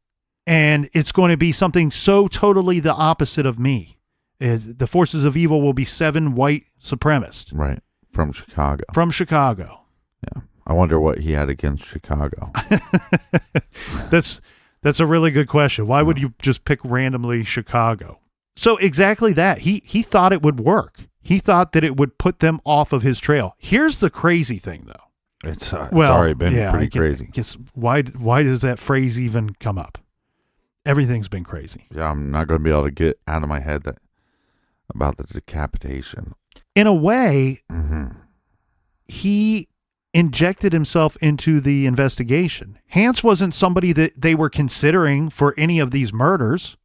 And it's going to be something so totally the opposite of me. The forces of evil will be 7 white supremacists. Right. From Chicago. Yeah. I wonder what he had against Chicago. That's a really good question. Why would you just pick randomly Chicago? So exactly that. He thought it would work. He thought that it would put them off of his trail. Here's the crazy thing, though. It's already been pretty crazy. Why does that phrase even come up? Everything's been crazy. Yeah, I'm not going to be able to get out of my head about the decapitation. In a way, he injected himself into the investigation. Hance wasn't somebody that they were considering for any of these murders.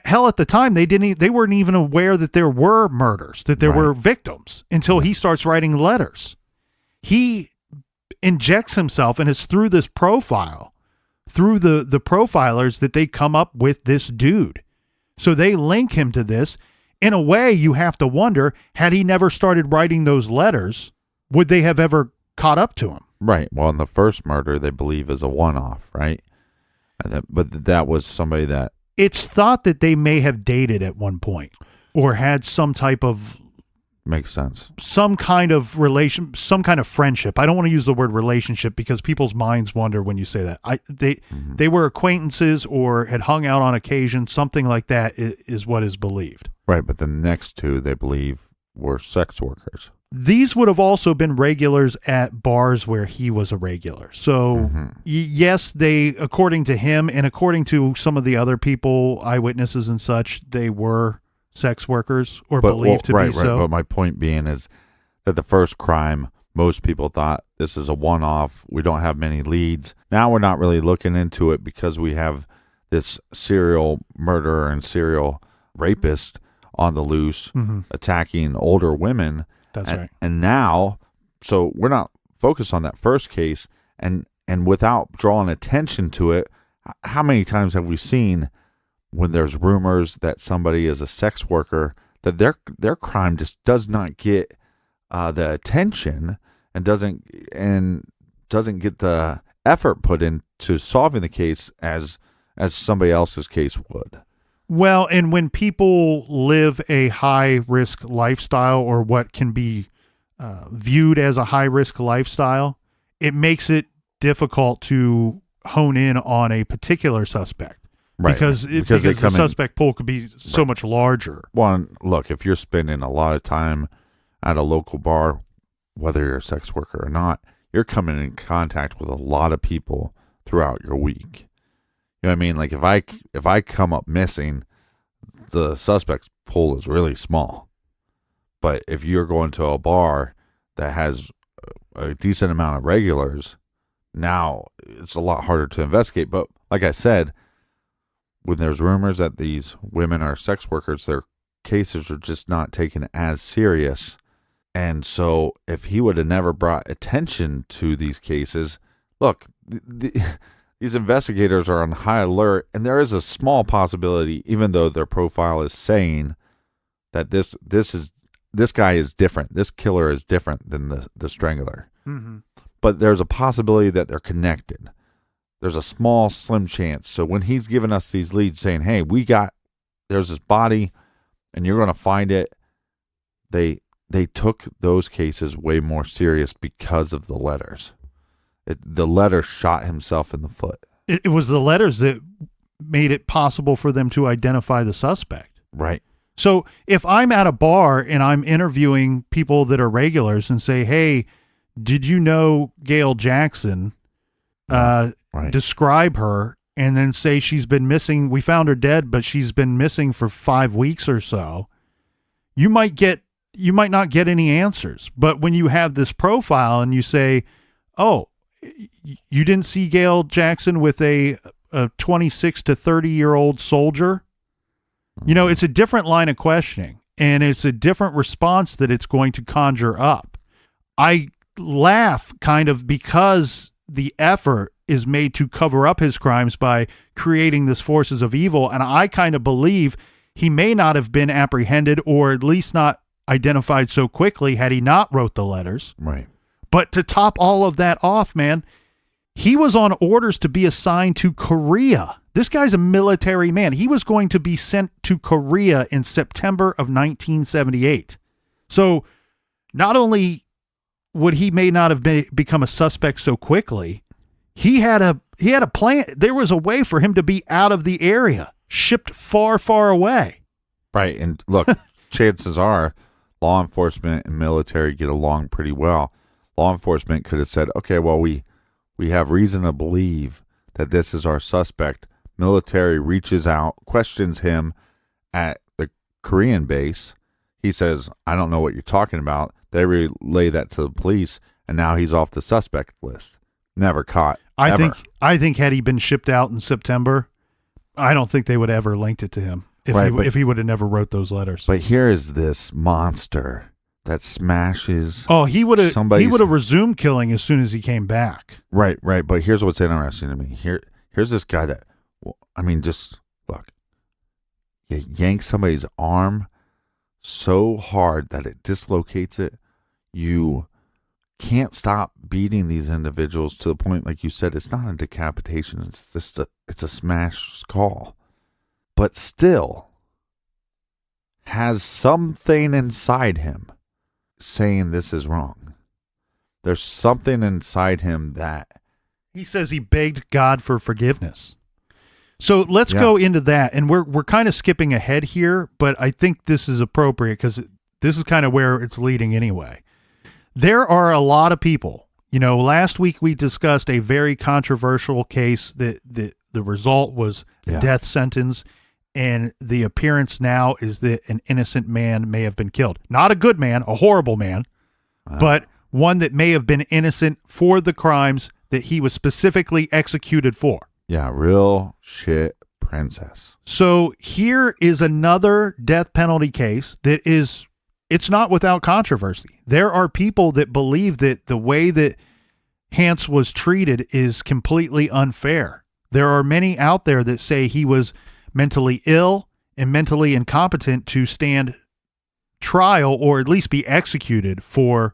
Hell, at the time, they weren't even aware that there were murders, that there were victims, until he starts writing letters. He injects himself, and it's through this profile, through the profilers, that they come up with this dude. So they link him to this. In a way, you have to wonder, had he never started writing those letters, would they have ever caught up to him? Right. Well, in the first murder, they believe is a one-off, right? But that was somebody that... It's thought that they may have dated at one point, or had some type of... Makes sense. Some kind of some kind of friendship. I don't want to use the word relationship because people's minds wander when you say that. They were acquaintances or had hung out on occasion. Something like that is what is believed. Right, but the next two, they believe, were sex workers. these would have also been regulars at bars where he was a regular. So yes, they, according to him and according to some of the other people, eyewitnesses and such, they were sex workers or believed to be so. But my point being is that the first crime, most people thought this is a one-off. We don't have many leads. Now we're not really looking into it because we have this serial murderer and serial rapist on the loose attacking older women. That's right. And now, so we're not focused on that first case, and without drawing attention to it, how many times have we seen when there's rumors that somebody is a sex worker that their crime just does not get the attention and doesn't get the effort put into solving the case as somebody else's case would. Well, and when people live a high-risk lifestyle or what can be viewed as a high-risk lifestyle, it makes it difficult to hone in on a particular suspect. Right. Because the suspect pool could be so much larger. Well, look, if you're spending a lot of time at a local bar, whether you're a sex worker or not, you're coming in contact with a lot of people throughout your week. You know what I mean? Like if I come up missing, the suspect's pool is really small. But if you're going to a bar that has a decent amount of regulars, now it's a lot harder to investigate. But like I said, when there's rumors that these women are sex workers, their cases are just not taken as serious. And so if he would have never brought attention to these cases, look, these investigators are on high alert, and there is a small possibility, even though their profile is saying that this guy is different, this killer is different than the strangler. But there's a possibility that they're connected. There's a small, slim chance. So when he's giving us these leads saying, hey, there's this body, and you're going to find it, they took those cases way more serious because of the letters. The letter shot himself in the foot. It was the letters that made it possible for them to identify the suspect. Right. So if I'm at a bar and I'm interviewing people that are regulars and say, hey, did you know Gail Jackson? Right. Describe her, and then say she's been missing. We found her dead, but she's been missing for 5 weeks or so. You might not get any answers. But when you have this profile and you say, oh, you didn't see Gail Jackson with a 26 to 30-year-old soldier? You know, it's a different line of questioning, and it's a different response that it's going to conjure up. I laugh kind of because the effort is made to cover up his crimes by creating this forces of evil, and I kind of believe he may not have been apprehended or at least not identified so quickly had he not wrote the letters. Right. But to top all of that off, man, he was on orders to be assigned to Korea. This guy's a military man. He was going to be sent to Korea in September of 1978. So not only would he may not have become a suspect so quickly, he had a plan. There was a way for him to be out of the area, shipped far, far away. Right. And look, chances are law enforcement and military get along pretty well. Law enforcement could have said, okay, well, we have reason to believe that this is our suspect. Military reaches out, questions him at the Korean base. He says, I don't know what you're talking about. They relay that to the police, and now he's off the suspect list. Never caught. I think had he been shipped out in September, I don't think they would ever linked it to him if he would have never wrote those letters. But here is this monster that smashes. Oh, he would have resumed killing as soon as he came back. Right. But here's what's interesting to me. Here's this guy that, just look. You yank somebody's arm so hard that it dislocates it. You can't stop beating these individuals to the point, like you said, it's not a decapitation. It's just it's a smashed skull. But still has something inside him saying this is wrong. There's something inside him that he says he begged God for forgiveness. So let's go into that, and we're kind of skipping ahead here, but I think this is appropriate because this is kind of where it's leading anyway. There are a lot of people. Last week we discussed a very controversial case that the result was a death sentence, and the appearance now is that an innocent man may have been killed. Not a good man, a horrible man, but one that may have been innocent for the crimes that he was specifically executed for. Yeah, real shit princess. So here is another death penalty case that it's not without controversy. There are people that believe that the way that Hance was treated is completely unfair. There are many out there that say he was mentally ill and mentally incompetent to stand trial or at least be executed for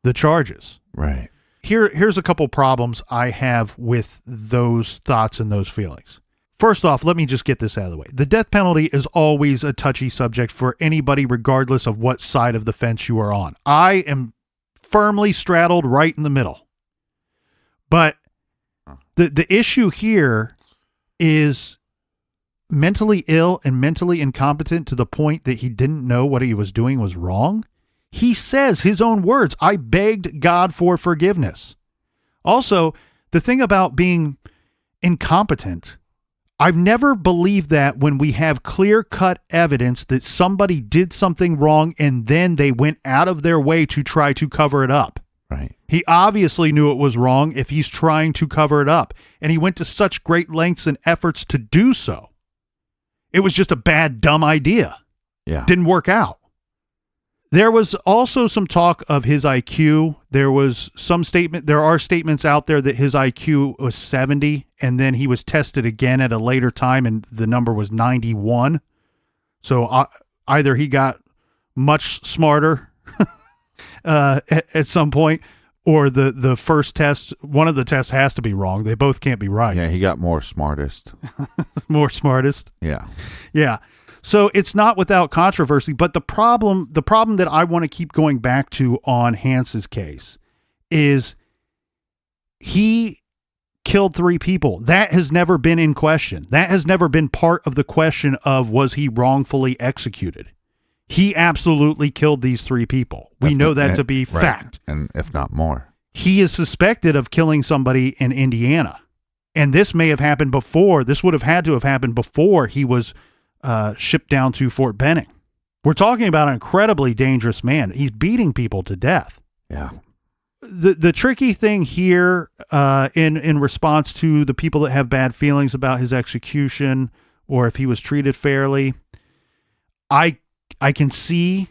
the charges. Right. Here's a couple problems I have with those thoughts and those feelings. First off, let me just get this out of the way. The death penalty is always a touchy subject for anybody, regardless of what side of the fence you are on. I am firmly straddled right in the middle. But the issue here is mentally ill and mentally incompetent to the point that he didn't know what he was doing was wrong. He says his own words, I begged God for forgiveness. Also, the thing about being incompetent, I've never believed that when we have clear-cut evidence that somebody did something wrong and then they went out of their way to try to cover it up. Right. He obviously knew it was wrong if he's trying to cover it up, and he went to such great lengths and efforts to do so. It was just a bad, dumb idea. Yeah. Didn't work out. There was also some talk of his IQ. There are statements out there that his IQ was 70, and then he was tested again at a later time, and the number was 91. So either he got much smarter at some point, or the first test, one of the tests has to be wrong. They both can't be right. Yeah, he got more smartest. More smartest. Yeah. Yeah. So it's not without controversy, but the problem that I want to keep going back to on Hance's case is he killed 3 people. That has never been in question. That has never been part of the question of was he wrongfully executed. He absolutely killed these 3 people. We know that to be fact. And if not more. He is suspected of killing somebody in Indiana. And this may have happened before. This would have had to have happened before he was shipped down to Fort Benning. We're talking about an incredibly dangerous man. He's beating people to death. Yeah. The tricky thing here in response to the people that have bad feelings about his execution or if he was treated fairly, I can see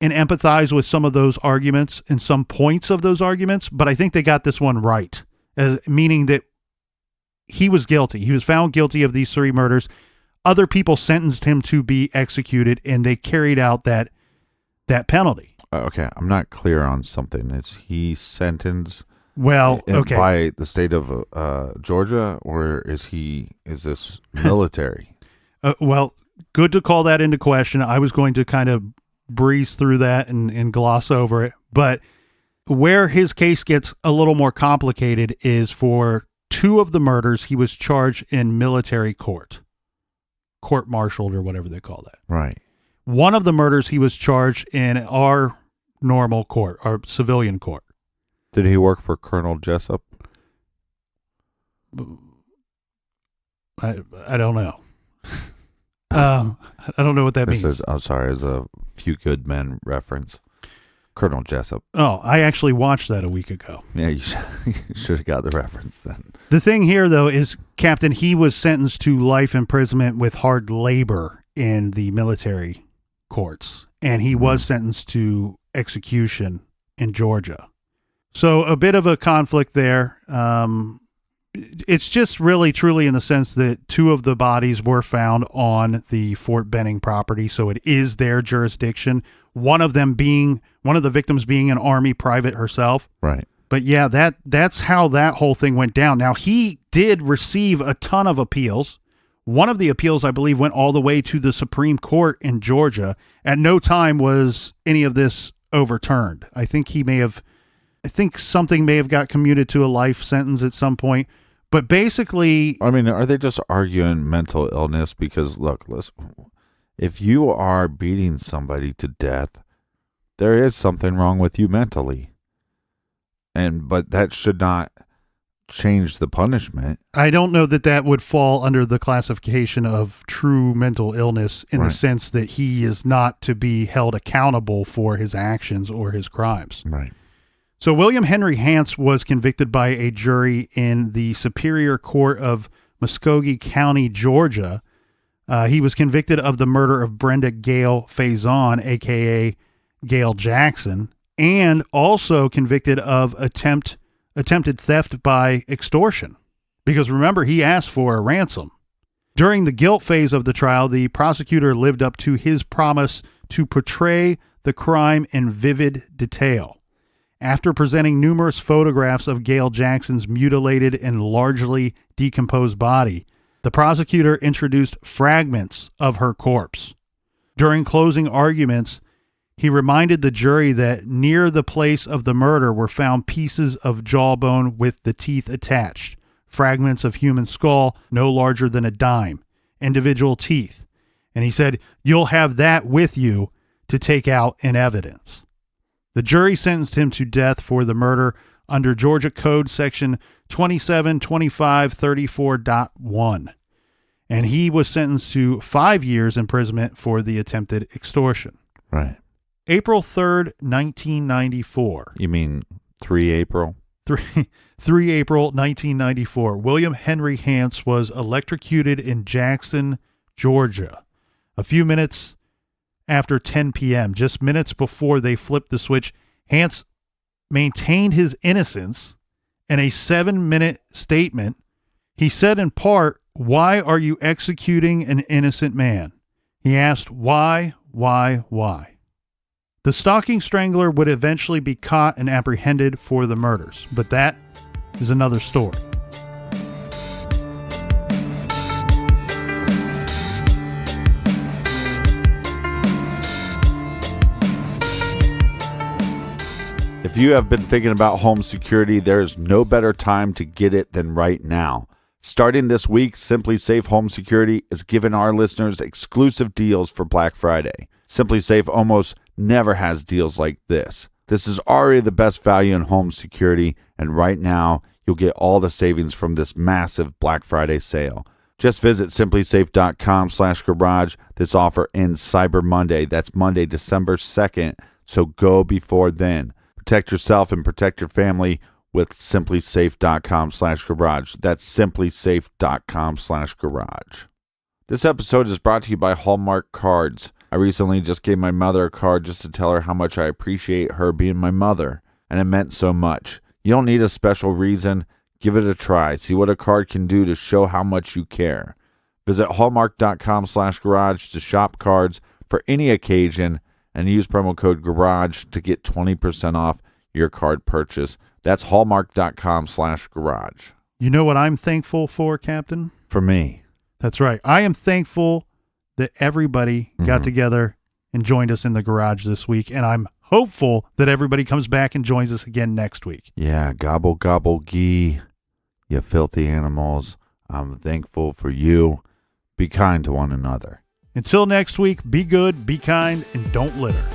and empathize with some of those arguments and some points of those arguments, but I think they got this one right, meaning that he was guilty. He was found guilty of these 3 murders. Other people sentenced him to be executed, and they carried out that penalty. Okay, I'm not clear on something. Is he sentenced by the state of Georgia, or is this military? Well, good to call that into question. I was going to kind of breeze through that and gloss over it, but where his case gets a little more complicated is for 2 of the murders, he was charged in military court-martialed or whatever they call that. Right. One of the murders he was charged in our normal court, our civilian court. Did he work for Colonel Jessup? I don't know. I don't know what that means. I'm sorry, it's a Few Good Men reference. Colonel Jessup. Oh, I actually watched that a week ago. Yeah, you should have got the reference then. The thing here, though, is, Captain, he was sentenced to life imprisonment with hard labor in the military courts, and he was sentenced to execution in Georgia. So a bit of a conflict there. It's just really, truly in the sense that 2 of the bodies were found on the Fort Benning property, so it is their jurisdiction. One of the victims being an Army private herself. Right. But yeah, that's how that whole thing went down. Now, he did receive a ton of appeals. One of the appeals, I believe, went all the way to the Supreme Court in Georgia. At no time was any of this overturned. I think something may have got commuted to a life sentence at some point. But basically, I mean, are they just arguing mental illness? Because look, listen, if you are beating somebody to death, there is something wrong with you mentally. But that should not change the punishment. I don't know that would fall under the classification of true mental illness in the sense that he is not to be held accountable for his actions or his crimes. Right. So William Henry Hance was convicted by a jury in the Superior Court of Muskogee County, Georgia. He was convicted of the murder of Brenda Gail Faison, a.k.a. Gail Jackson, and also convicted of attempted theft by extortion. Because remember, he asked for a ransom. During the guilt phase of the trial, the prosecutor lived up to his promise to portray the crime in vivid detail. After presenting numerous photographs of Gail Jackson's mutilated and largely decomposed body, the prosecutor introduced fragments of her corpse. During closing arguments, he reminded the jury that near the place of the murder were found pieces of jawbone with the teeth attached, fragments of human skull no larger than a dime, individual teeth. And he said, "You'll have that with you to take out in evidence." The jury sentenced him to death for the murder under Georgia Code Section 272534.1, and he was sentenced to 5 years imprisonment for the attempted extortion. Right. April 3rd, 1994. You mean 3 April? 3 April 1994. William Henry Hance was electrocuted in Jackson, Georgia. A few minutes after 10 p.m., just minutes before they flipped the switch, Hance maintained his innocence. In a 7-minute statement, he said in part, "Why are you executing an innocent man?" He asked, why? The stalking strangler would eventually be caught and apprehended for the murders, but that is another story. If you have been thinking about home security, there is no better time to get it than right now. Starting this week, Simply Safe Home Security is giving our listeners exclusive deals for Black Friday. Simply Safe almost never has deals like this. This is already the best value in home security, and right now, you'll get all the savings from this massive Black Friday sale. Just visit simplysafe.com/garage. This offer ends Cyber Monday. That's Monday, December 2nd, so go before then. Protect yourself and protect your family with simplysafe.com/garage. That's simplysafe.com/garage. This episode is brought to you by Hallmark Cards. I recently just gave my mother a card just to tell her how much I appreciate her being my mother, and it meant so much. You don't need a special reason. Give it a try. See what a card can do to show how much you care. Visit hallmark.com/garage to shop cards for any occasion and use promo code GARAGE to get 20% off your card purchase. That's hallmark.com/garage. You know what I'm thankful for, Captain? For me. That's right. I am thankful that everybody got together and joined us in the garage this week, and I'm hopeful that everybody comes back and joins us again next week. Yeah, gobble, gobble, gee, you filthy animals. I'm thankful for you. Be kind to one another. Until next week, be good, be kind, and don't litter.